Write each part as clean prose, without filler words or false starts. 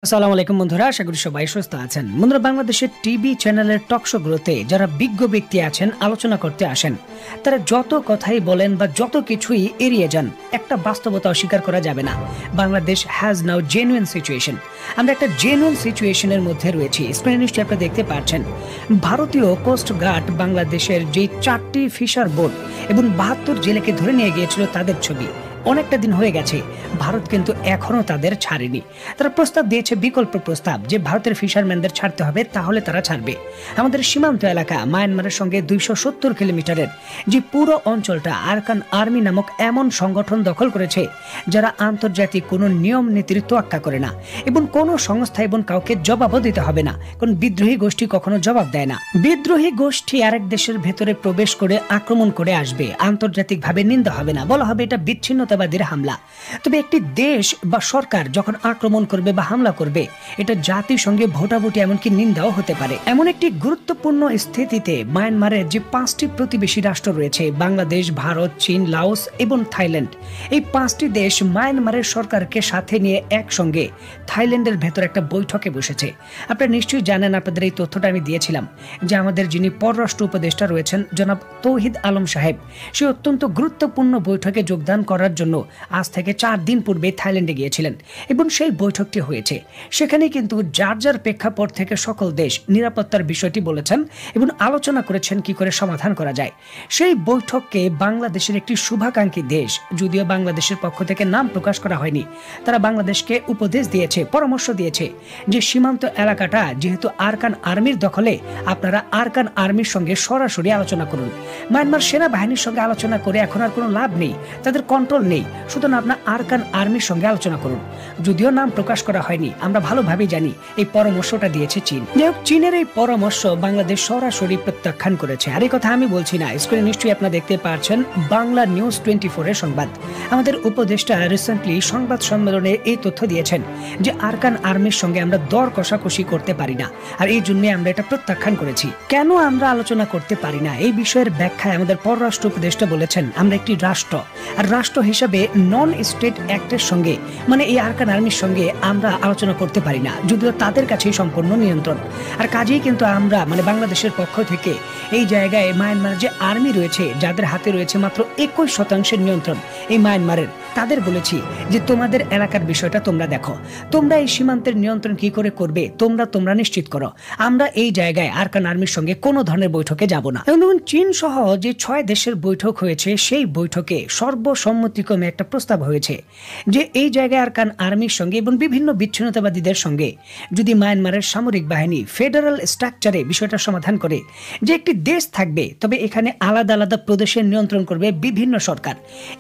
আসসালামু আলাইকুম বন্ধুরা, আশা করি সবাই সুস্থ আছেন। বন্ধুরা, বাংলাদেশের টিভি চ্যানেলের টক শো গুলোতে যারা বিজ্ঞ ব্যক্তি আছেন, আলোচনা করতে আসেন, তারা যত কথাই বলেন বা যত কিছুই এড়িয়ে যান, একটা বাস্তবতা অস্বীকার করা যাবে না। Bangladesh has now genuine situation. আমরা একটা জেনুইন সিচুয়েশনের মধ্যে রয়েছি। স্ক্রিনে নিশ্চয়ই আপনারা দেখতে পাচ্ছেন, ভারতীয় কোস্ট গার্ড বাংলাদেশের যে 4টি ফিশার বোট এবং 72 জেলেকে ধরে নিয়ে গিয়েছিল তাদের ছবি অনেকটা দিন হয়ে গেছে। ভারত কিন্তু এখনো তাদের ছাড়েনি। তারা প্রস্তাব দিয়েছে, বিকল্প প্রস্তাব, যে ভারতের ফিশারম্যানদের ছাড়তে হবে, তাহলে তারা ছাড়বে। আমাদের সীমান্ত এলাকা মায়ানমারের সঙ্গে 270 কিলোমিটারের যে পুরো অঞ্চলটা আরকান আর্মি নামক এমন সংগঠন দখল করেছে, যারা আন্তর্জাতিক কোনো নিয়ম নীতির তোয়াক্কা করে না এবং কোনো সংস্থা এবং কাউকে জবাবও দিতে হবে না। কোন বিদ্রোহী গোষ্ঠী কখনো জবাব দেয় না। বিদ্রোহী গোষ্ঠী আরেক দেশের ভেতরে প্রবেশ করে আক্রমণ করে আসবে, আন্তর্জাতিকভাবে নিন্দা হবে না, বলা হবে এটা বিচ্ছিন্নতাবাদীর হামলা। তবে একটি দেশ বা সরকার যখন আক্রমণ করবে বা হামলা করবে, এটা জাতিসংঘে ভোটাভুটি এমনকি নিন্দাও হতে পারে। এমন একটি গুরুত্বপূর্ণ স্থিতিতে মায়ানমারের যে 5টি প্রতিবেশী রাষ্ট্র রয়েছে, বাংলাদেশ, ভারত, চীন, লাওস এবং থাইল্যান্ড, এই 5টি দেশ মায়ানমারের সরকারকে সাথে নিয়ে একসঙ্গে থাইল্যান্ডের ভেতর একটা বৈঠকে বসেছে। আপনারা নিশ্চয়ই জানেন, আপনাদের এই তথ্যটা আমি দিয়েছিলাম, যে আমাদের যিনি পররাষ্ট্র উপদেষ্টা রয়েছেন জনাব তৌহিদ আলম সাহেব, সে অত্যন্ত গুরুত্বপূর্ণ বৈঠকে যোগদান করার জন্য আজ থেকে 4 দিন পূর্বে থাইল্যান্ডে গিয়েছিলেন এবং সেই বৈঠকটি হয়েছে। সেখানে কিন্তু যার যার প্রেক্ষাপট থেকে সকল দেশ নিরাপত্তার বিষয়টি বলেছেন এবং আলোচনা করেছেন কি করে সমাধান করা যায়। সেই বৈঠককে বাংলাদেশের একটি শুভাকাঙ্ক্ষী দেশ, যদিও বাংলাদেশের পক্ষ থেকে নাম প্রকাশ করা হয়নি, তারা বাংলাদেশকে উপদেশ দিয়েছে, পরামর্শ দিয়েছে যে সীমান্ত এলাকাটা যেহেতু আরকান আর্মির দখলে, আপনারা আরকান আর্মির সঙ্গে সরাসরি আলোচনা করুন। মায়ানমার সেনাবাহিনীর সঙ্গে আলোচনা করে এখন আর কোনো লাভ নেই, তাদের কন্ট্রোল নেই, সুতরাং আপনার আরকান আর্মির সঙ্গে আলোচনা করুন। যদিও নাম প্রকাশ করা হয়নি, আমরা ভালোভাবে জানি এই পরামর্শটা দিয়েছে চীন। যাই হোক, চীনের এই পরামর্শ বাংলাদেশ সরাসরি প্রত্যাখ্যান করেছে। আর এই কথা আমি বলছি না, স্ক্রিনে নিশ্চয়ই আপনারা দেখতে পাচ্ছেন বাংলা নিউজ 24 এর সংবাদ। আমাদের উপদেষ্টা রিসেন্টলি সংবাদ সম্মেলনে এই তথ্য দিয়েছেন যে আরকান আর্মির সঙ্গে আমরা দর কষাকষি করতে পারি না, আর এই জন্য আমরা এটা প্রত্যাখ্যান করেছি। কেন আমরা আলোচনা করতে পারি না, এই বিষয়ের ব্যাখ্যায় আমাদের পররাষ্ট্র উপদেষ্টা বলেছেন, আমরা একটি রাষ্ট্র, আর রাষ্ট্র হিসাবে নন স্টেট অ্যাক্টের সঙ্গে, মানে এই আরকান আর্মির সঙ্গে আমরা আলোচনা করতে পারি না, যদিও তাদের কাছেই সম্পূর্ণ নিয়ন্ত্রণ। আর কাজেই কিন্তু আমরা, মানে বাংলাদেশের পক্ষ থেকে এই জায়গায় মায়ানমার যে আর্মি রয়েছে, যাদের হাতে রয়েছে মাত্র 21% নিয়ন্ত্রণ এই মায়ানমারের, তাদের বলেছি যে তোমাদের এলাকার বিষয়টা তোমরা দেখো, তোমরা এই সীমান্তের নিয়ন্ত্রণ কি করে করবে তোমরা নিশ্চিত করো। আমরা এই জায়গায় আরকান আর্মির সঙ্গে কোনো ধরনের বৈঠকে যাব না। এবং চীন সহ যে 6 দেশের বৈঠক হয়েছে, সেই বৈঠকে সর্বসম্মতিক্রমে একটা প্রস্তাব হয়েছে যে এই জায়গায় আরকান আর্মির সঙ্গে এবং বিভিন্ন বিচ্ছিন্নতাবাদীদের সঙ্গে যদি মায়ানমারের সামরিক বাহিনী ফেডারেল স্ট্রাকচারে বিষয়টা সমাধান করে, যে একটি দেশ থাকবে, তবে এখানে আলাদা আলাদা প্রদেশের নিয়ন্ত্রণ করবে বিভিন্ন সরকার,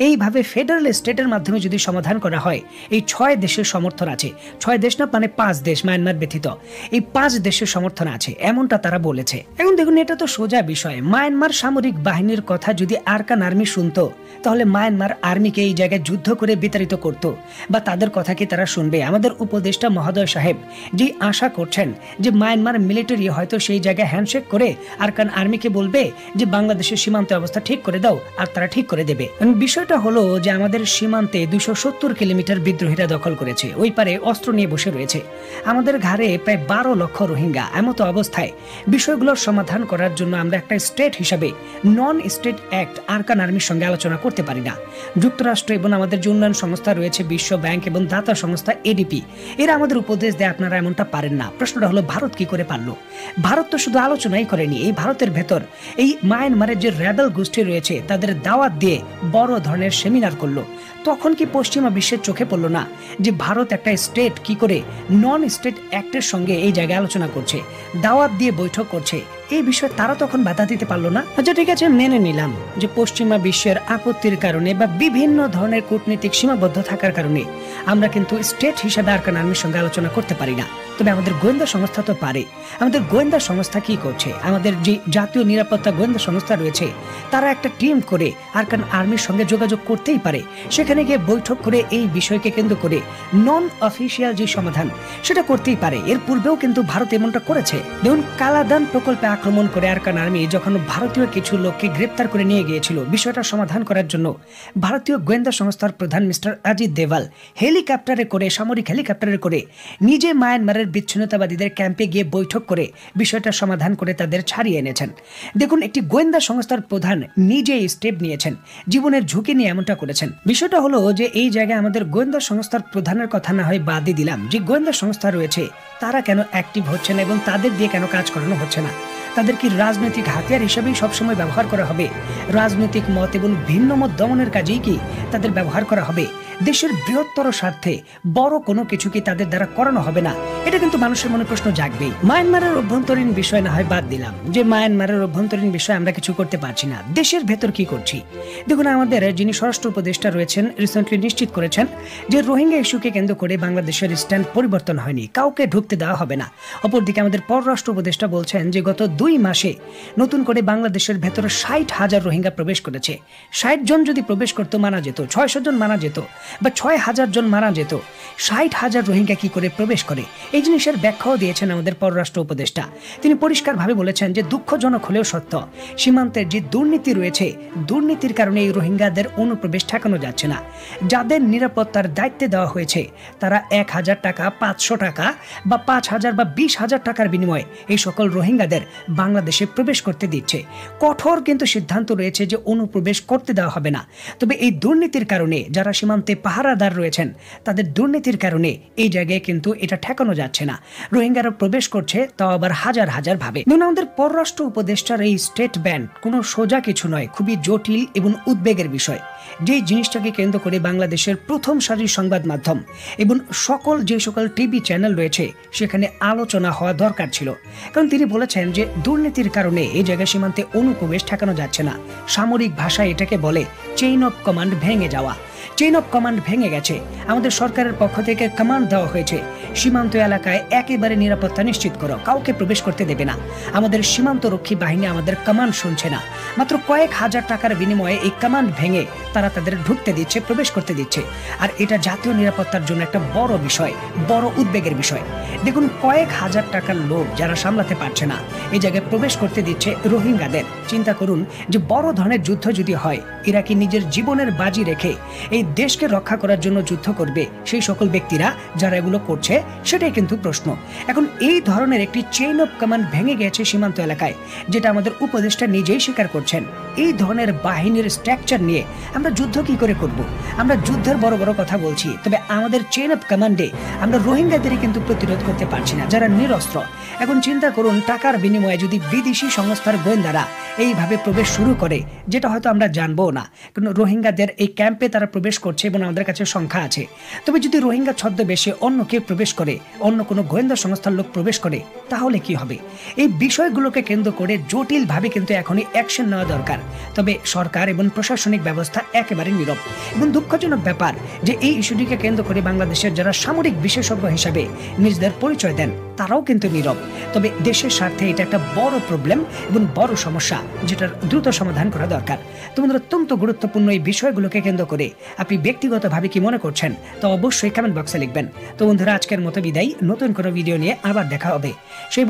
এইভাবে ফেডারেল স্টেটের মাধ্যমে যদি সমাধান করা হয়, এই 6 দেশের সমর্থন আছে। 6 দেশ না, মানে 5 দেশ, মায়ানমার ব্যতীত এই 5 দেশের সমর্থন আছে, এমনটা তারা বলেছে। এখন দেখুন, এটা তো সোজা বিষয়। মায়ানমার সামরিক বাহিনীর কথা যদি আরকান আর্মি শুনতো, তাহলে মায়ানমার আর্মিকে এই জায়গায় যুদ্ধ করে বিতাড়িত করত, বা তাদের কথা কি তারা শুনবে? আমাদের উপদেষ্টা মহোদয় সাহেব যে আশা করছেন যে মায়ানমার মিলিটারি হয়তো সেই জায়গায় হ্যান্ডশেক করে আরকান আর্মিকে বলবে যে বাংলাদেশের সীমান্ত অবস্থা ঠিক করে দাও, আর তারা ঠিক করে দেবে। বিষয়টা হলো যে আমাদের সীমান্তে 270 কিলোমিটার বিদ্রোহীরা দখল করেছে, ওই পারে অস্ত্র নিয়ে বসে রয়েছে। আমাদের ঘাড়ে প্রায় 12 লক্ষ রোহিঙ্গা। এমত অবস্থায় বিষয়গুলোর সমাধান করার জন্য আমরা একটা স্টেট হিসাবে নন স্টেট অ্যাক্ট আরকান আর্মির সঙ্গে আলোচনা করতে পারি না। যুক্তরাষ্ট্র এবং আমাদের যে উন্নয়ন সংস্থা রয়েছে, বিশ্ব ব্যাংক এবং দাতা সংস্থা এডিপি, এরা আমাদের উপদেশ দেয় আপনারা এমনটা পারেন না। প্রশ্নটা হলো, ভারত কি করে পারলো? ভারত তো শুধু আলোচনাই করেনি, এই ভারতের ভেতর এই মায়ানমারের যে র্যাবেল গোষ্ঠী রয়েছে, তাদের দাওয়াত দিয়ে বড় ধরনের সেমিনার করলো। তখন কি পশ্চিমা বিশ্বের চোখে পড়লো না যে ভারত একটা স্টেট কি করে নন স্টেট অ্যাক্টের সঙ্গে এই জায়গায় আলোচনা করছে, দাওয়াত দিয়ে বৈঠক করছে? এই বিষয়ে তারা তখন বাধা দিতে পারলো না। আচ্ছা ঠিক আছে, মেনে নিলাম যে পশ্চিমা বিশ্বের আপত্তির কারণে বা বিভিন্ন ধরনের কূটনীতিক সীমাবদ্ধ থাকার কারণে আমরা কিন্তু স্টেট হিসাবে আরকান আর্মির সঙ্গে আলোচনা করতে পারি না। তবে আমাদের গোয়েন্দা সংস্থা তো পারে। আমাদের গোয়েন্দা সংস্থা কি করছে, আমাদের যে জাতীয় নিরাপত্তা গোয়েন্দা সংস্থা রয়েছে তারা একটা টিম করে আরাকান আর্মির সঙ্গে যোগাযোগ করতেই পারে, সেখানে গিয়ে বৈঠক করে এই বিষয়কে কেন্দ্র করে নন অফিসিয়াল যে সমাধান সেটা করতেই পারে। এর পূর্বেও কিন্তু ভারত এমনটা করেছে। দেখুন, কালাদান প্রকল্পে আক্রমণ করে আরাকান আর্মি যখন ভারতীয় কিছু লোককে গ্রেপ্তার করে নিয়ে গিয়েছিল, বিষয়টা সমাধান করার জন্য ভারতীয় গোয়েন্দা সংস্থার প্রধান মিস্টার অজিত দেওয়াল হেলিকপ্টারে করে, সামরিক হেলিকপ্টারে করে নিজে মায়ানমারের বিচ্ছিন্নতাবাদীদের ক্যাম্পে গিয়ে বৈঠক করে বিষয়টা সমাধান করে তাদের ছাড়িয়ে এনেছেন। দেখুন, একটি গোয়েন্দা সংস্থার প্রধান নিজে স্টেপ নিয়েছেন, জীবনের ঝুঁকি নিয়ে এমনটা করেছেন। বিষয়টা হলো যে এই জায়গায় আমাদের গোয়েন্দা সংস্থার প্রধানের কথা না হয় বাদই দিলাম, যে গোয়েন্দা সংস্থা রয়েছে তারা কেন অ্যাক্টিভ হচ্ছে না এবং তাদের দিয়ে কেন কাজ করানো হচ্ছে না? তাদের কি রাজনৈতিক হাতিয়ার হিসেবেই সবসময় ব্যবহার করা হবে? রাজনৈতিক মত এবং ভিন্ন মত দমনের কাজেই কি তাদের ব্যবহার করা হবে? দেশের বৃহত্তর স্বার্থে বড় কোনো কিছু কি তাদের দ্বারা করানো হবে না? এটা কিন্তু মানুষের মনে প্রশ্ন জাগবেই। মায়ানমারের অভ্যন্তরীণ বিষয় না হয় বাদ দিলাম, যে মায়ানমারের অভ্যন্তরীণ বিষয় আমরা কিছু করতে পারছি না, দেশের ভেতর কি করছি? দেখুন, আমাদের যিনি স্বরাষ্ট্র উপদেষ্টা রয়েছেন রিসেন্টলি নিশ্চিত করেছেন যে রোহিঙ্গা ইস্যুকে কেন্দ্র করে বাংলাদেশের স্ট্যান্ড পরিবর্তন হয়নি, কাউকে ঢুকতে দেওয়া হবে না। অপরদিকে আমাদের পররাষ্ট্র উপদেষ্টা বলছেন যে গত 2 মাসে নতুন করে বাংলাদেশের ভেতরে 60,000 রোহিঙ্গা প্রবেশ করেছে। 60 জন যদি প্রবেশ করতে মানা যেত, 600 জন মানা যেত বা 6,000 জন মারা যেত, 60,000 রোহিঙ্গা কি করে প্রবেশ করে? এই জিনিসের ব্যাখ্যাও দিয়েছেন আমাদের পররাষ্ট্র উপদেষ্টা। তিনি পরিষ্কারভাবে বলেছেন যে দুঃখজনক হলেও সত্য, সীমান্তের যে দুর্নীতি রয়েছে, দুর্নীতির কারণে এই রোহিঙ্গাদের অনুপ্রবেশ ঠেকানো যাচ্ছে না। যাদের নিরাপত্তার দায়িত্বে দেওয়া হয়েছে তারা 1,000 টাকা, 500 টাকা বা 5,000 বা 20,000 টাকার বিনিময়ে এই সকল রোহিঙ্গাদের বাংলাদেশে প্রবেশ করতে দিচ্ছে। কঠোর কিন্তু সিদ্ধান্ত রয়েছে যে অনুপ্রবেশ করতে দেওয়া হবে না। তবে এই দুর্নীতির কারণে যারা সীমান্তে পাহারাদার রয়েছেন তাদের দুর্নীতির কারণে এই জায়গায় কিন্তু এটা ঠেকানো যাচ্ছে না। রোহিঙ্গারা প্রবেশ করছে, তাও আবার হাজার হাজার ভাবে। আমাদের পররাষ্ট্র উপদেষ্টার এই স্টেট ব্যান্ড কোনো সোজা কিছু নয়, খুবই জটিল এবং উদ্বেগের বিষয়। যে জিনিসটাকে কেন্দ্র করে বাংলাদেশের প্রথম সারির সংবাদ মাধ্যম এবং যে সকল টিভি চ্যানেল রয়েছে সেখানে আলোচনা হওয়া দরকার ছিল। কারণ তিনি বলেছেন যে দুর্নীতির কারণে এই জায়গায় সীমান্তে অনুপ্রবেশ ঠেকানো যাচ্ছে না। সামরিক ভাষায় এটাকে বলে চেইন অফ কমান্ড ভেঙে যাওয়া। চেইন অফ কমান্ড ভেঙে গেছে। আমাদের সরকারের পক্ষ থেকে কমান্ড দেওয়া হয়েছে সীমান্ত এলাকায় একেবারে নিরাপত্তা নিশ্চিত করো, কাউকে প্রবেশ করতে দেবে না। আমাদের সীমান্ত রক্ষী বাহিনী আমাদের কমান্ড শুনছে না। মাত্র কয়েক হাজার টাকার বিনিময়ে এই কমান্ড ভেঙে তারা তাদের ঢুকতে দিচ্ছে, প্রবেশ করতে দিচ্ছে। আর এটা জাতীয় নিরাপত্তার জন্য একটা বড় বিষয়, বড় উদ্বেগের বিষয়। দেখুন, কয়েক হাজার টাকার লোক যারা সামলাতে পারছে না এই জায়গায় প্রবেশ করতে দিচ্ছে রোহিঙ্গাদের। চিন্তা করুন যে বড় ধরনের যুদ্ধ যদি হয়, এরা কি নিজের জীবনের বাজি রেখে এই দেশকে রক্ষা করার জন্য যুদ্ধ করবে সেই সকল ব্যক্তিরা যারা এগুলো করছে? সেটাই কিন্তু প্রশ্ন। এখন এই ধরনের একটি চেইন অফ কমান্ড ভেঙে গেছে সীমান্ত এলাকায়, যেটা আমাদের উপদেষ্টা নিজেই স্বীকার করছেন। এই ধরনের বাহিনীর স্ট্রাকচার নিয়ে আমরা যুদ্ধ কি করে করব? আমরা যুদ্ধের বড় বড় কথা বলছি, তবে আমাদের চেইন অফ কমান্ডে আমরা রোহিঙ্গাদেরই কিন্তু প্রতিরোধ করতে পারছি না, যারা নিরস্ত্র। এখন চিন্তা করুন, টাকার বিনিময়ে যদি বিদেশি সংস্থার গোয়েন্দারা এইভাবে প্রবেশ শুরু করে, যেটা হয়তো আমরা জানবো না, কারণ রোহিঙ্গাদের এই ক্যাম্পে তারা প্রবেশ করছে এবং আমাদের কাছে সংখ্যা আছে। তবে যদি রোহিঙ্গা ছদ্মবেশে অন্য কেউ প্রবেশ করে, অন্য কোনো গোয়েন্দা সংস্থার লোক প্রবেশ করে, তাহলে কি হবে? এই বিষয়গুলোকে কেন্দ্র করে জটিলভাবে কিন্তু এখনই অ্যাকশন নেওয়া দরকার। তবে সরকার এবং প্রশাসনিক ব্যবস্থা একেবারে নীরব। এবং দুঃখজনক ব্যাপার যে এই ইস্যুটিকে কেন্দ্র করে বাংলাদেশের যারা সামরিক বিশেষজ্ঞ হিসাবে নিজেদের পরিচয় দেন তারাও কিন্তু নীরব। তবে দেশের স্বার্থে এটা একটা বড় প্রবলেম এবং বড় সমস্যা, যেটার দ্রুত সমাধান করা দরকার। তোমাদের অত্যন্ত গুরুত্বপূর্ণ এই বিষয়গুলোকে কেন্দ্র করে আপনি ব্যক্তিগতভাবে কি মনে করছেন তা অবশ্যই কমেন্ট বক্সে লিখবেন। তো বন্ধুরা, আজকের মতো বিদায়। নতুন কোনো ভিডিও নিয়ে আবার দেখা হবে। সেই